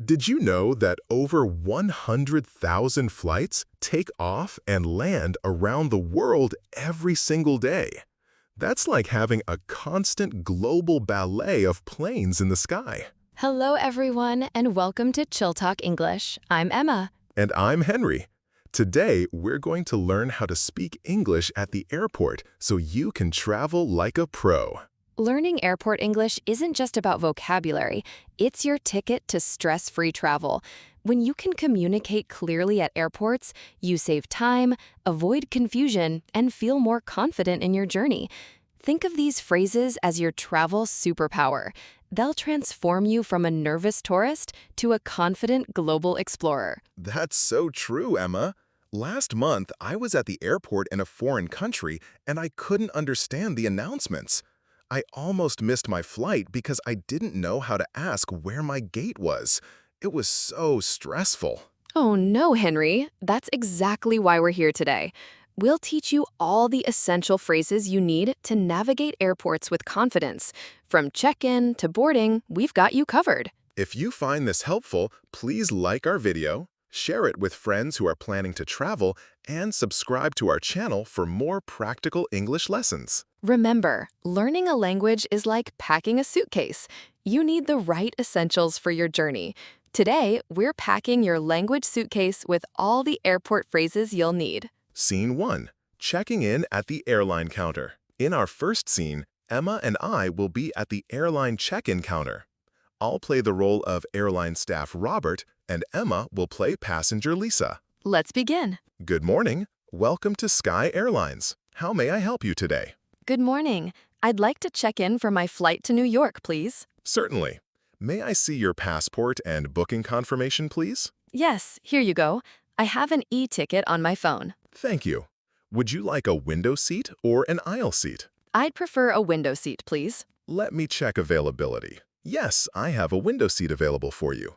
Did you know that over 100,000 flights take off and land around the world every single day? That's like having a constant global ballet of planes in the sky. Hello, everyone, and welcome to Chill Talk English. I'm Emma. And I'm Henry. Today, we're going to learn how to speak English at the airport so you can travel like a pro. Learning airport English isn't just about vocabulary, it's your ticket to stress-free travel. When you can communicate clearly at airports, you save time, avoid confusion, and feel more confident in your journey. Think of these phrases as your travel superpower. They'll transform you from a nervous tourist to a confident global explorer. That's so true, Emma. Last month, I was at the airport in a foreign country and I couldn't understand the announcements. I almost missed my flight because I didn't know how to ask where my gate was. It was so stressful. Oh no, Henry. That's exactly why we're here today. We'll teach you all the essential phrases you need to navigate airports with confidence. From check-in to boarding, we've got you covered. If you find this helpful, please like our video, share it with friends who are planning to travel, and subscribe to our channel for more practical English lessons. Remember, learning a language is like packing a suitcase. You need the right essentials for your journey. Today, we're packing your language suitcase with all the airport phrases you'll need. Scene 1. Checking in at the airline counter. In our first scene, Emma and I will be at the airline check-in counter. I'll play the role of airline staff Robert, and Emma will play passenger Lisa. Let's begin. Good morning. Welcome to Sky Airlines. How may I help you today? Good morning. I'd like to check in for my flight to New York, please. Certainly. May I see your passport and booking confirmation, please? Yes, here you go. I have an e-ticket on my phone. Thank you. Would you like a window seat or an aisle seat? I'd prefer a window seat, please. Let me check availability. Yes, I have a window seat available for you.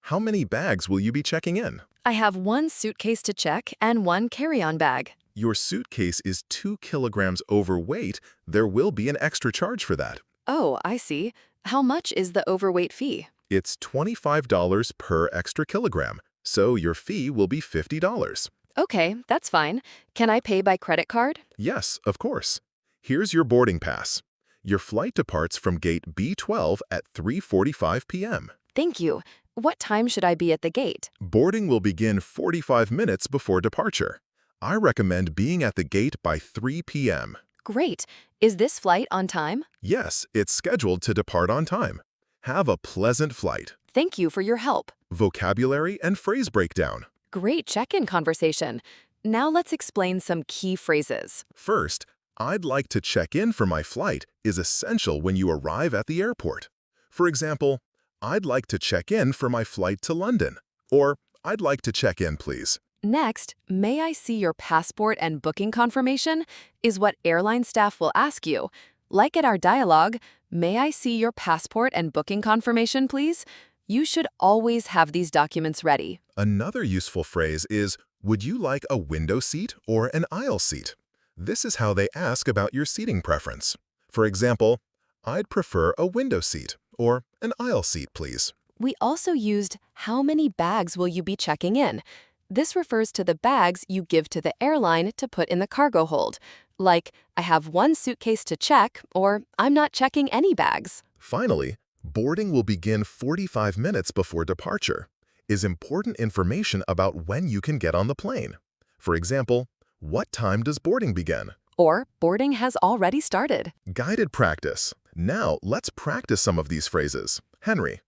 How many bags will you be checking in? I have one suitcase to check and one carry-on bag. Your suitcase is 2 kilograms overweight. There will be an extra charge for that. Oh, I see. How much is the overweight fee? It's $25 per extra kilogram, so your fee will be $50. Okay, that's fine. Can I pay by credit card? Yes, of course. Here's your boarding pass. Your flight departs from gate B12 at 3:45 p.m. Thank you. What time should I be at the gate? Boarding will begin 45 minutes before departure. I recommend being at the gate by 3 p.m. Great. Is this flight on time? Yes, it's scheduled to depart on time. Have a pleasant flight. Thank you for your help. Vocabulary and phrase breakdown. Great check-in conversation. Now let's explain some key phrases. First, I'd like to check in for my flight is essential when you arrive at the airport. For example, I'd like to check in for my flight to London. Or, I'd like to check in, please. Next, may I see your passport and booking confirmation is what airline staff will ask you. Like at our dialogue, may I see your passport and booking confirmation, please? You should always have these documents ready. Another useful phrase is, would you like a window seat or an aisle seat? This is how they ask about your seating preference. For example, I'd prefer a window seat or an aisle seat, please. We also used, how many bags will you be checking in? This refers to the bags you give to the airline to put in the cargo hold. Like, I have one suitcase to check, or I'm not checking any bags. Finally, boarding will begin 45 minutes before departure. Is important information about when you can get on the plane. For example, what time does boarding begin? Or, boarding has already started. Guided practice. Now, let's practice some of these phrases. Henry,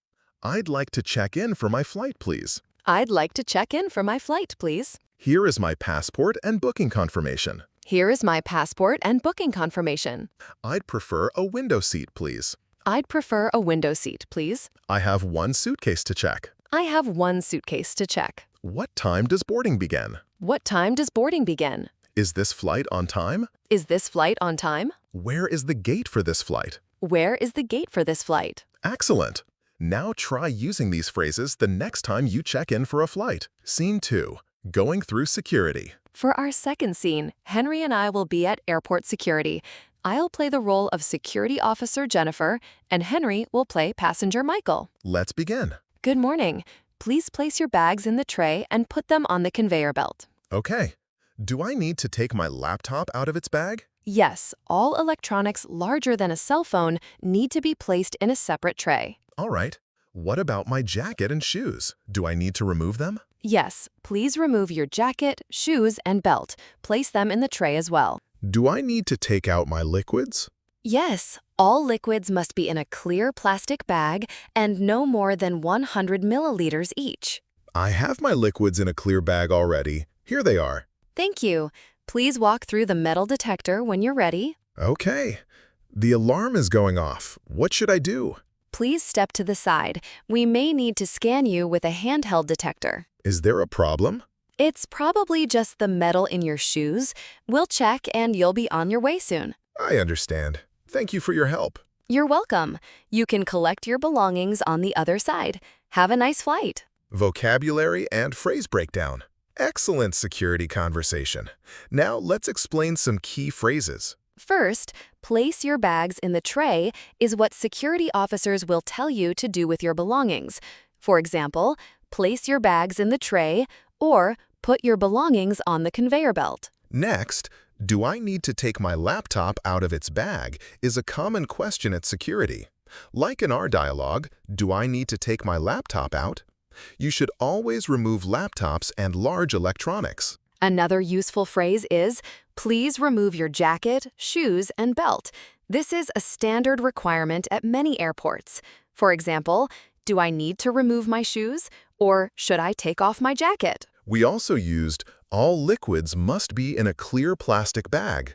I'd like to check in for my flight, please. I'd like to check in for my flight, please. Here is my passport and booking confirmation. Here is my passport and booking confirmation. I'd prefer a window seat, please. I'd prefer a window seat, please. I have one suitcase to check. I have one suitcase to check. What time does boarding begin? What time does boarding begin? Is this flight on time? Is this flight on time? Where is the gate for this flight? Where is the gate for this flight? Excellent! Now try using these phrases the next time you check in for a flight. Scene 2. Going through security. For our second scene, Henry and I will be at airport security. I'll play the role of security officer Jennifer, and Henry will play passenger Michael. Let's begin. Good morning. Please place your bags in the tray and put them on the conveyor belt. Okay. Do I need to take my laptop out of its bag? Yes, all electronics larger than a cell phone need to be placed in a separate tray. All right. What about my jacket and shoes? Do I need to remove them? Yes, please remove your jacket, shoes, and belt. Place them in the tray as well. Do I need to take out my liquids? Yes, all liquids must be in a clear plastic bag and no more than 100 milliliters each. I have my liquids in a clear bag already. Here they are. Thank you. Please walk through the metal detector when you're ready. Okay. The alarm is going off. What should I do? Please step to the side. We may need to scan you with a handheld detector. Is there a problem? It's probably just the metal in your shoes. We'll check and you'll be on your way soon. I understand. Thank you for your help. You're welcome. You can collect your belongings on the other side. Have a nice flight. Vocabulary and phrase breakdown. Excellent security conversation. Now let's explain some key phrases. First, place your bags in the tray is what security officers will tell you to do with your belongings. For example, place your bags in the tray or put your belongings on the conveyor belt. Next, do I need to take my laptop out of its bag is a common question at security. Like in our dialogue, do I need to take my laptop out? You should always remove laptops and large electronics. Another useful phrase is, please remove your jacket, shoes, and belt. This is a standard requirement at many airports. For example, do I need to remove my shoes? Or should I take off my jacket? We also used, all liquids must be in a clear plastic bag.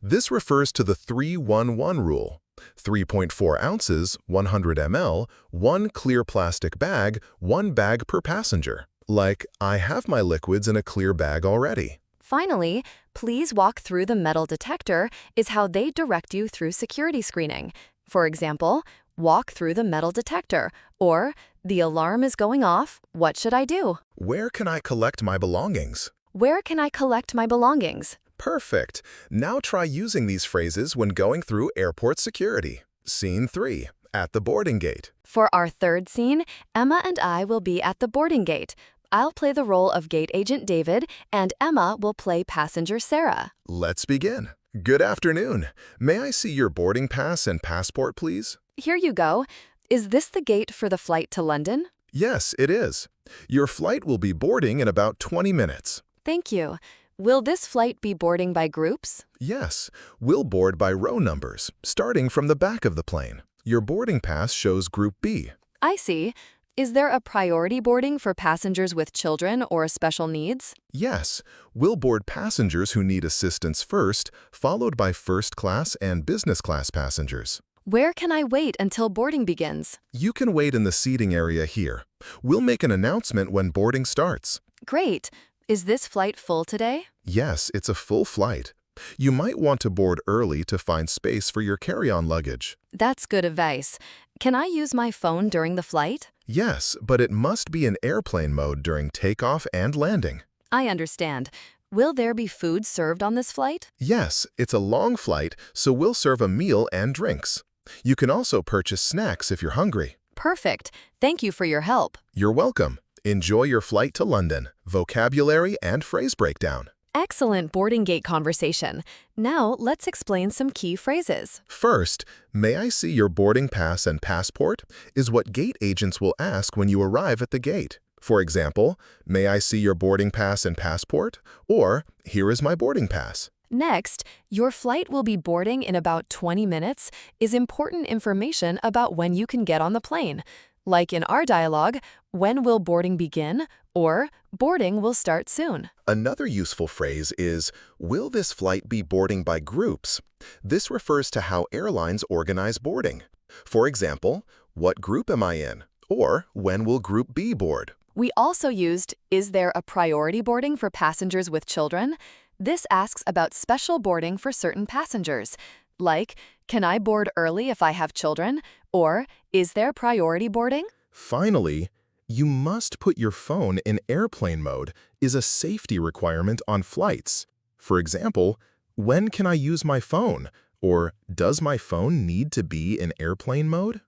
This refers to the 3-1-1 rule. 3.4 ounces, 100 ml, one clear plastic bag, one bag per passenger. Like, I have my liquids in a clear bag already. Finally, please walk through the metal detector is how they direct you through security screening. For example, walk through the metal detector, or the alarm is going off, what should I do? Where can I collect my belongings? Where can I collect my belongings? Perfect. Now try using these phrases when going through airport security. Scene 3, at the boarding gate. For our third scene, Emma and I will be at the boarding gate. I'll play the role of gate agent David, and Emma will play passenger Sarah. Let's begin. Good afternoon. May I see your boarding pass and passport, please? Here you go. Is this the gate for the flight to London? Yes, it is. Your flight will be boarding in about 20 minutes. Thank you. Will this flight be boarding by groups? Yes, we'll board by row numbers, starting from the back of the plane. Your boarding pass shows Group B. I see. Is there a priority boarding for passengers with children or special needs? Yes, we'll board passengers who need assistance first, followed by first class and business class passengers. Where can I wait until boarding begins? You can wait in the seating area here. We'll make an announcement when boarding starts. Great. Is this flight full today? Yes, it's a full flight. You might want to board early to find space for your carry-on luggage. That's good advice. Can I use my phone during the flight? Yes, but it must be in airplane mode during takeoff and landing. I understand. Will there be food served on this flight? Yes, it's a long flight, so we'll serve a meal and drinks. You can also purchase snacks if you're hungry. Perfect. Thank you for your help. You're welcome. Enjoy your flight to London. Vocabulary and phrase breakdown. Excellent boarding gate conversation. Now let's explain some key phrases. First, may I see your boarding pass and passport is what gate agents will ask when you arrive at the gate. For example, may I see your boarding pass and passport? Or, here is my boarding pass. Next, your flight will be boarding in about 20 minutes is important information about when you can get on the plane. Like in our dialogue, when will boarding begin? Or boarding will start soon. Another useful phrase is, will this flight be boarding by groups? This refers to how airlines organize boarding. For example, what group am I in? Or when will Group B board? We also used, is there a priority boarding for passengers with children? This asks about special boarding for certain passengers. Like, can I board early if I have children? Or, is there priority boarding? Finally, you must put your phone in airplane mode is a safety requirement on flights. For example, when can I use my phone? Or does my phone need to be in airplane mode?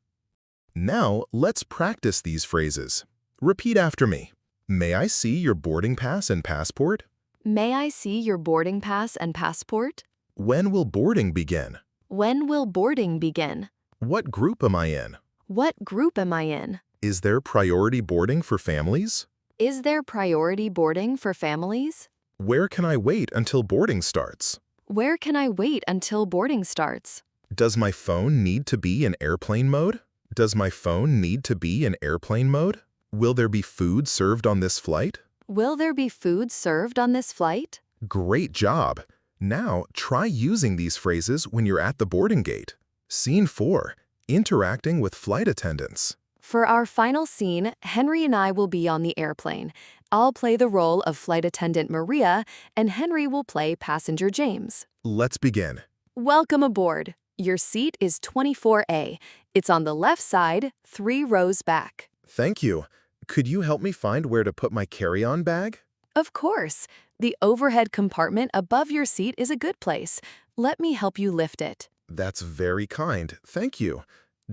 Now, let's practice these phrases. Repeat after me. May I see your boarding pass and passport? May I see your boarding pass and passport? When will boarding begin? When will boarding begin? What group am I in? What group am I in? Is there priority boarding for families? Is there priority boarding for families? Where can I wait until boarding starts? Where can I wait until boarding starts? Does my phone need to be in airplane mode? Does my phone need to be in airplane mode? Will there be food served on this flight? Will there be food served on this flight? Great job! Now, try using these phrases when you're at the boarding gate. Scene 4. Interacting with flight attendants. For our final scene, Henry and I will be on the airplane. I'll play the role of flight attendant Maria, and Henry will play passenger James. Let's begin. Welcome aboard. Your seat is 24A. It's on the left side, 3 rows back. Thank you. Could you help me find where to put my carry-on bag? Of course. The overhead compartment above your seat is a good place. Let me help you lift it. That's very kind. Thank you.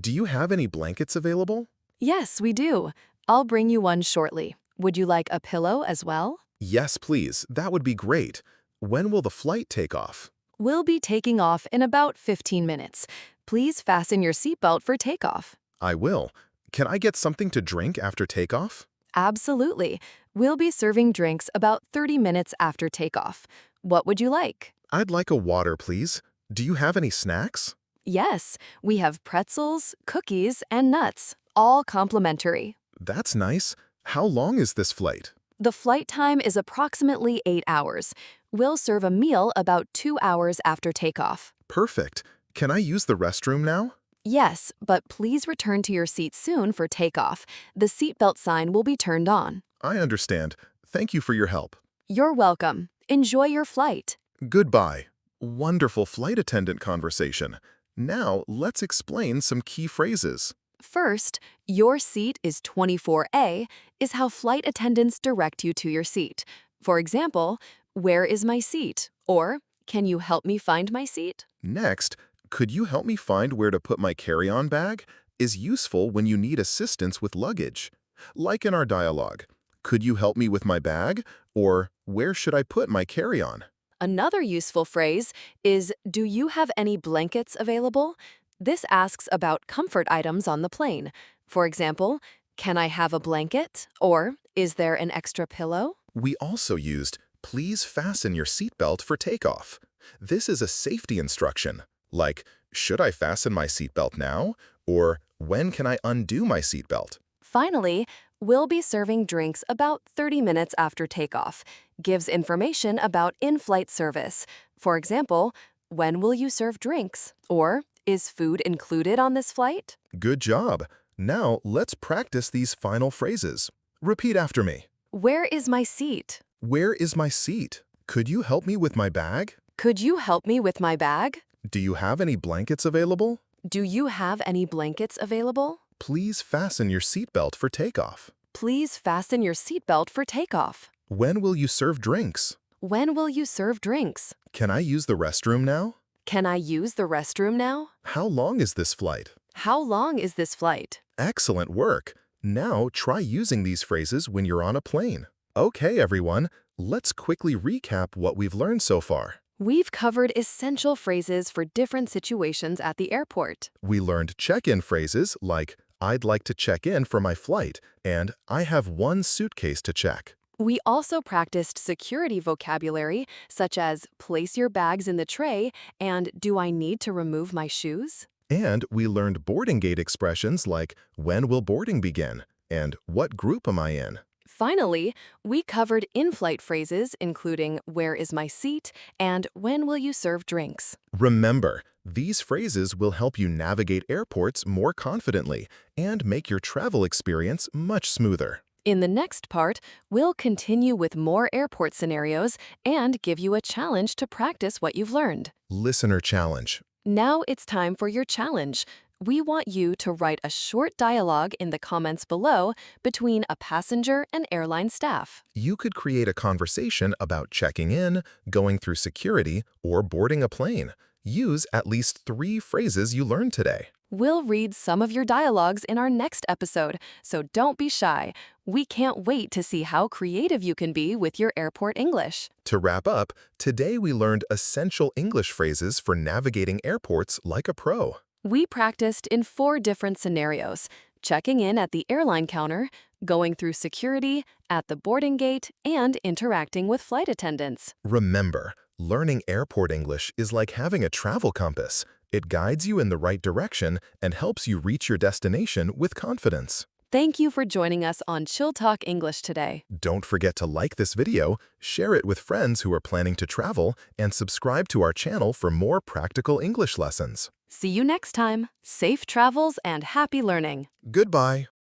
Do you have any blankets available? Yes, we do. I'll bring you one shortly. Would you like a pillow as well? Yes, please. That would be great. When will the flight take off? We'll be taking off in about 15 minutes. Please fasten your seatbelt for takeoff. I will. Can I get something to drink after takeoff? Absolutely. We'll be serving drinks about 30 minutes after takeoff. What would you like? I'd like a water, please. Do you have any snacks? Yes, we have pretzels, cookies, and nuts, all complimentary. That's nice. How long is this flight? The flight time is approximately 8 hours. We'll serve a meal about 2 hours after takeoff. Perfect. Can I use the restroom now? Yes, but please return to your seat soon for takeoff. The seatbelt sign will be turned on. I understand. Thank you for your help. You're welcome. Enjoy your flight. Goodbye. Wonderful flight attendant conversation. Now, let's explain some key phrases. First, your seat is 24A is how flight attendants direct you to your seat. For example, where is my seat? Or, can you help me find my seat? Next, could you help me find where to put my carry-on bag? Is useful when you need assistance with luggage. Like in our dialogue, could you help me with my bag? Or, where should I put my carry-on? Another useful phrase is, do you have any blankets available? This asks about comfort items on the plane. For example, can I have a blanket? Or, is there an extra pillow? We also used, please fasten your seatbelt for takeoff. This is a safety instruction, like, should I fasten my seatbelt now? Or, when can I undo my seatbelt? Finally, we'll be serving drinks about 30 minutes after takeoff. Gives information about in-flight service. For example, when will you serve drinks? Or, is food included on this flight? Good job. Now, let's practice these final phrases. Repeat after me. Where is my seat? Where is my seat? Could you help me with my bag? Could you help me with my bag? Do you have any blankets available? Do you have any blankets available? Please fasten your seatbelt for takeoff. Please fasten your seatbelt for takeoff. When will you serve drinks? When will you serve drinks? Can I use the restroom now? Can I use the restroom now? How long is this flight? How long is this flight? Excellent work. Now try using these phrases when you're on a plane. Okay, everyone, let's quickly recap what we've learned so far. We've covered essential phrases for different situations at the airport. We learned check-in phrases like, I'd like to check in for my flight, and I have one suitcase to check. We also practiced security vocabulary, such as place your bags in the tray and do I need to remove my shoes? And we learned boarding gate expressions like, when will boarding begin? And what group am I in? Finally, we covered in-flight phrases including where is my seat and when will you serve drinks. Remember, these phrases will help you navigate airports more confidently and make your travel experience much smoother. In the next part, we'll continue with more airport scenarios and give you a challenge to practice what you've learned. Listener challenge. Now it's time for your challenge. We want you to write a short dialogue in the comments below between a passenger and airline staff. You could create a conversation about checking in, going through security, or boarding a plane. Use at least 3 phrases you learned today. We'll read some of your dialogues in our next episode, so don't be shy. We can't wait to see how creative you can be with your airport English. To wrap up, today we learned essential English phrases for navigating airports like a pro. We practiced in 4 different scenarios: checking in at the airline counter, going through security, at the boarding gate, and interacting with flight attendants. Remember, learning airport English is like having a travel compass. It guides you in the right direction and helps you reach your destination with confidence. Thank you for joining us on Chill Talk English today. Don't forget to like this video, share it with friends who are planning to travel, and subscribe to our channel for more practical English lessons. See you next time. Safe travels and happy learning. Goodbye.